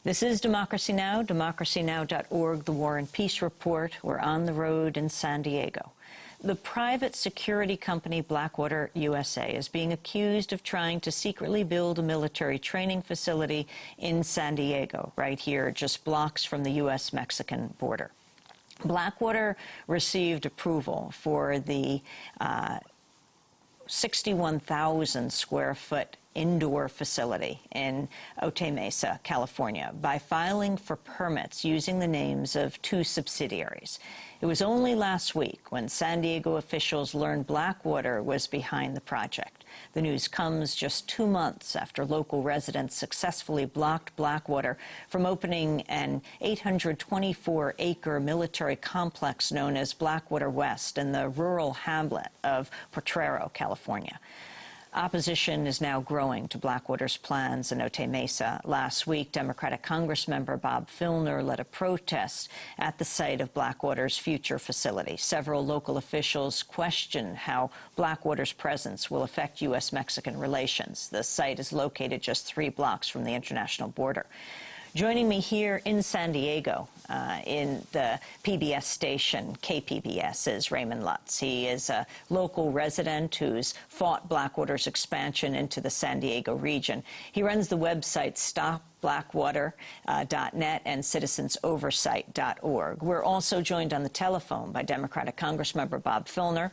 This is Democracy Now!, democracynow.org, the War and Peace Report. We're on the road in San Diego. The private security company Blackwater USA is being accused of trying to secretly build a military training facility in San Diego, right here, just blocks from the U.S.-Mexican border. Blackwater received approval for the 61,000 square foot indoor facility in Otay Mesa, California, by filing for permits using the names of two subsidiaries. It was only last week when San Diego officials learned Blackwater was behind the project. The news comes just 2 months after local residents successfully blocked Blackwater from opening an 824-acre military complex known as Blackwater West in the rural hamlet of Potrero, California. Opposition is now growing to Blackwater's plans in Otay Mesa. Last week, Democratic Congressmember Bob Filner led a protest at the site of Blackwater's future facility. Several local officials question how Blackwater's presence will affect U.S.-Mexican relations. The site is located just 3 blocks from the international border. Joining me here in San Diego, in the PBS station, KPBS, is Raymond Lutz. He is a local resident who's fought Blackwater's expansion into the San Diego region. He runs the website stopblackwater.net and citizensoversight.org. We're also joined on the telephone by Democratic Congressmember Bob Filner.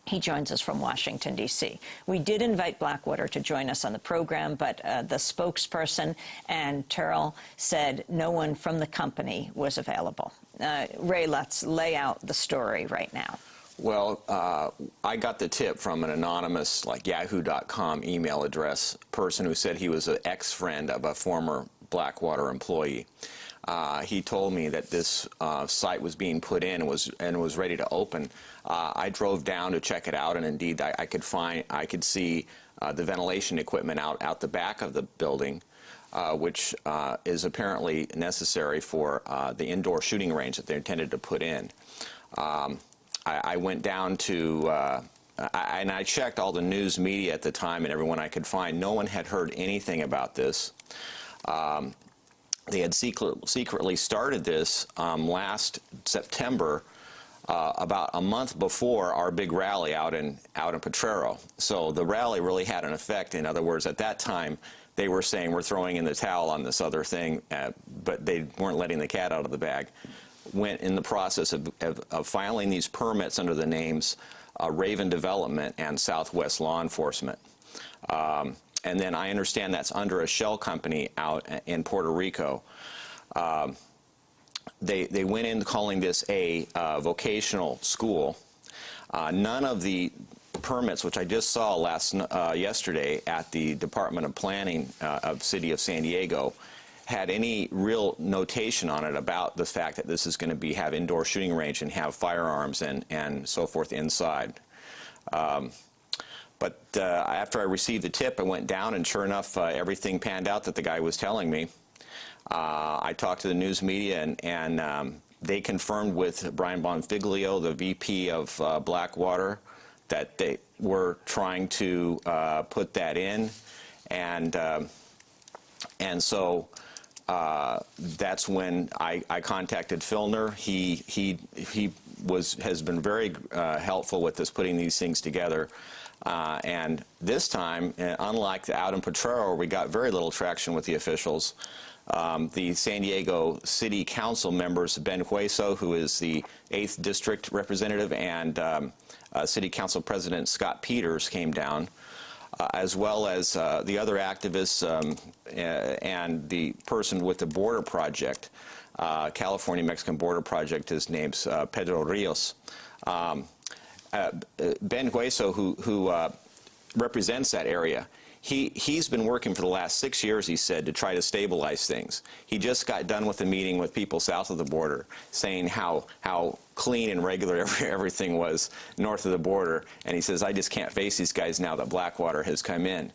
He joins us from Washington, D.C. We did invite Blackwater to join us on the program, but the spokesperson and Terrell said no one from the company was available. Ray, let's lay out the story right now. Well, I got the tip from an anonymous, like yahoo.com email address person who said he was an ex-friend of a former Blackwater employee. He told me that this site was being put in and was ready to open. I drove down to check it out, and indeed I could see the ventilation equipment out the back of the building, which is apparently necessary for the indoor shooting range that they intended to put in. I went down to and I checked all the news media at the time and everyone I could find. No one had heard anything about this. They had secretly started this last September, about a month before our big rally out in Potrero. So the rally really had an effect. In other words, at that time, they were saying we're throwing in the towel on this other thing, but they weren't letting the cat out of the bag. Went in the process of filing these permits under the names Raven Development and Southwest Law Enforcement. And then I understand that's under a shell company out in Puerto Rico. They went in calling this a vocational school. None of the permits, which I just saw yesterday at the Department of Planning of City of San Diego, had any real notation on it about the fact that this is going to have indoor shooting range and have firearms and so forth inside. But after I received the tip, I went down, and sure enough, everything panned out that the guy was telling me. I talked to the news media, and they confirmed with Brian Bonfiglio, the VP of Blackwater, that they were trying to put that in, and so that's when I contacted Filner. He has been very helpful with us putting these things together. And this time, unlike out in Potrero, we got very little traction with the officials. The San Diego City Council members, Ben Hueso, who is the 8th District Representative, and City Council President Scott Peters came down, as well as the other activists and the person with the border project, California-Mexican Border Project. His name's Pedro Rios. Ben Hueso, who represents that area, he's been working for the last 6 years, he said, to try to stabilize things. He just got done with a meeting with people south of the border, saying how clean and regular everything was north of the border, and he says, I just can't face these guys now that Blackwater has come in.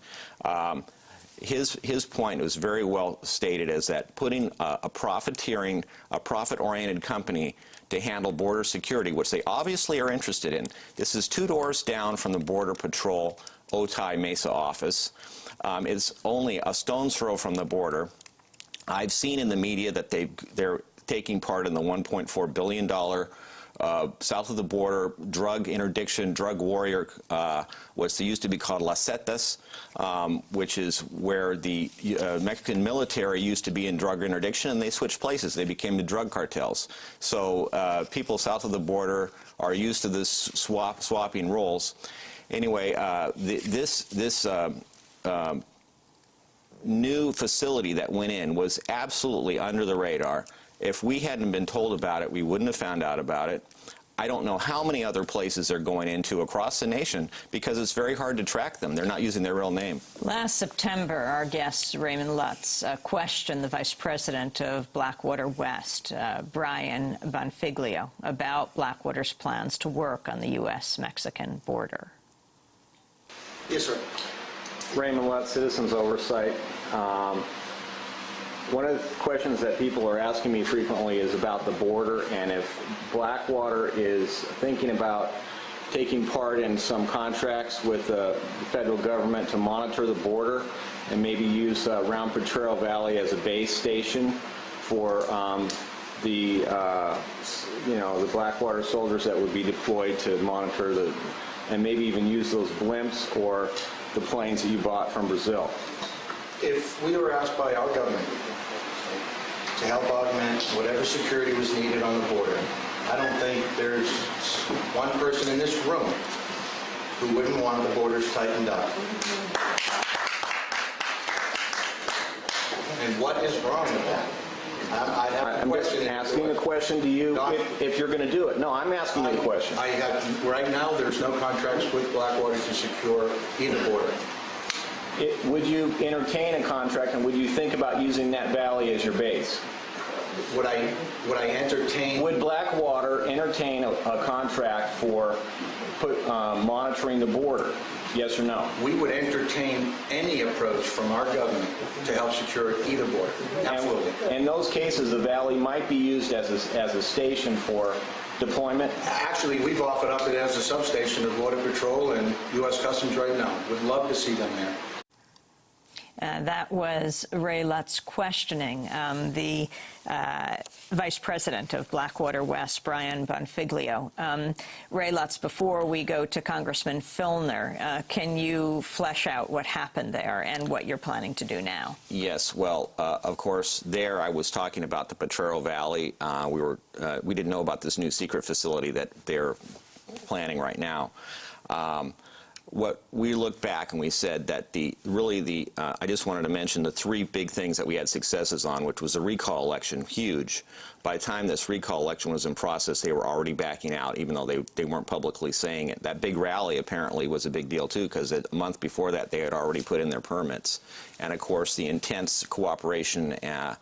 His point was very well stated, as that putting a profit-oriented company to handle border security, which they obviously are interested in. This is 2 doors down from the Border Patrol Otay Mesa office. It's only a stone's throw from the border. I've seen in the media that they're taking part in the $1.4 billion south of the border drug interdiction, drug warrior, what's used to be called Las Zetas, which is where the Mexican military used to be in drug interdiction, and they switched places. They became the drug cartels. So people south of the border are used to this swapping roles. Anyway, this new facility that went in was absolutely under the radar. If we hadn't been told about it, we wouldn't have found out about it. I don't know how many other places they're going into across the nation because it's very hard to track them. They're not using their real name. Last September, our guest, Raymond Lutz, questioned the vice president of Blackwater West, Brian Bonfiglio, about Blackwater's plans to work on the U.S.-Mexican border. Yes, sir. Raymond Lutz, Citizens Oversight. One of the questions that people are asking me frequently is about the border, and if Blackwater is thinking about taking part in some contracts with the federal government to monitor the border and maybe use around Potrero Valley as a base station for the Blackwater soldiers that would be deployed to monitor and maybe even use those blimps or the planes that you bought from Brazil. If we were asked by our government to help augment whatever security was needed on the border, I don't think there's one person in this room who wouldn't want the borders tightened up. And what is wrong with that? I have a question. I'm asking a question to you if you're going to do it. No, I'm asking you a question. Right now, there's no contracts with Blackwater to secure either border. Would you entertain a contract, and would you think about using that valley as your base? Would I entertain? Would Blackwater entertain a contract for monitoring the border? Yes or no? We would entertain any approach from our government to help secure either border. Absolutely. And in those cases, the valley might be used as a station for deployment? Actually, we've offered up it as a substation of Border Patrol and U.S. Customs right now. Would love to see them there. That was Ray Lutz questioning the vice president of Blackwater West, Brian Bonfiglio. Ray Lutz, before we go to Congressman Filner, can you flesh out what happened there and what you're planning to do now? Yes, well, of course, there I was talking about the Potrero Valley. We didn't know about this new secret facility that they're planning right now. What we looked back and we said that I just wanted to mention the three big things that we had successes on, which was the recall election, huge. By the time this recall election was in process, they were already backing out, even though they weren't publicly saying it. That big rally apparently was a big deal too, because a month before that they had already put in their permits. And of course, the intense cooperation and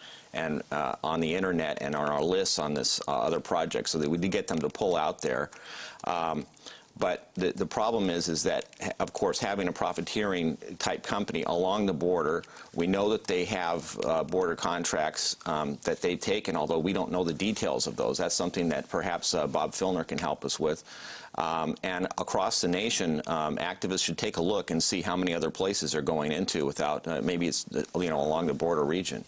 on the internet and on our lists on this other project, so that we did get them to pull out there. But the problem is that, of course, having a profiteering type company along the border, we know that they have border contracts that they've taken, although we don't know the details of those. That's something that perhaps Bob Filner can help us with. And across the nation, activists should take a look and see how many other places they're going into without, maybe it's, along the border region.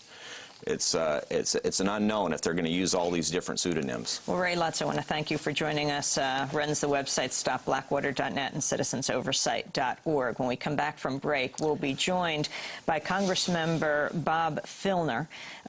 It's an unknown if they're going to use all these different pseudonyms. Well, Ray Lutz, I want to thank you for joining us. Runs the website stopblackwater.net and citizensoversight.org. When we come back from break, we'll be joined by Congressmember Bob Filner.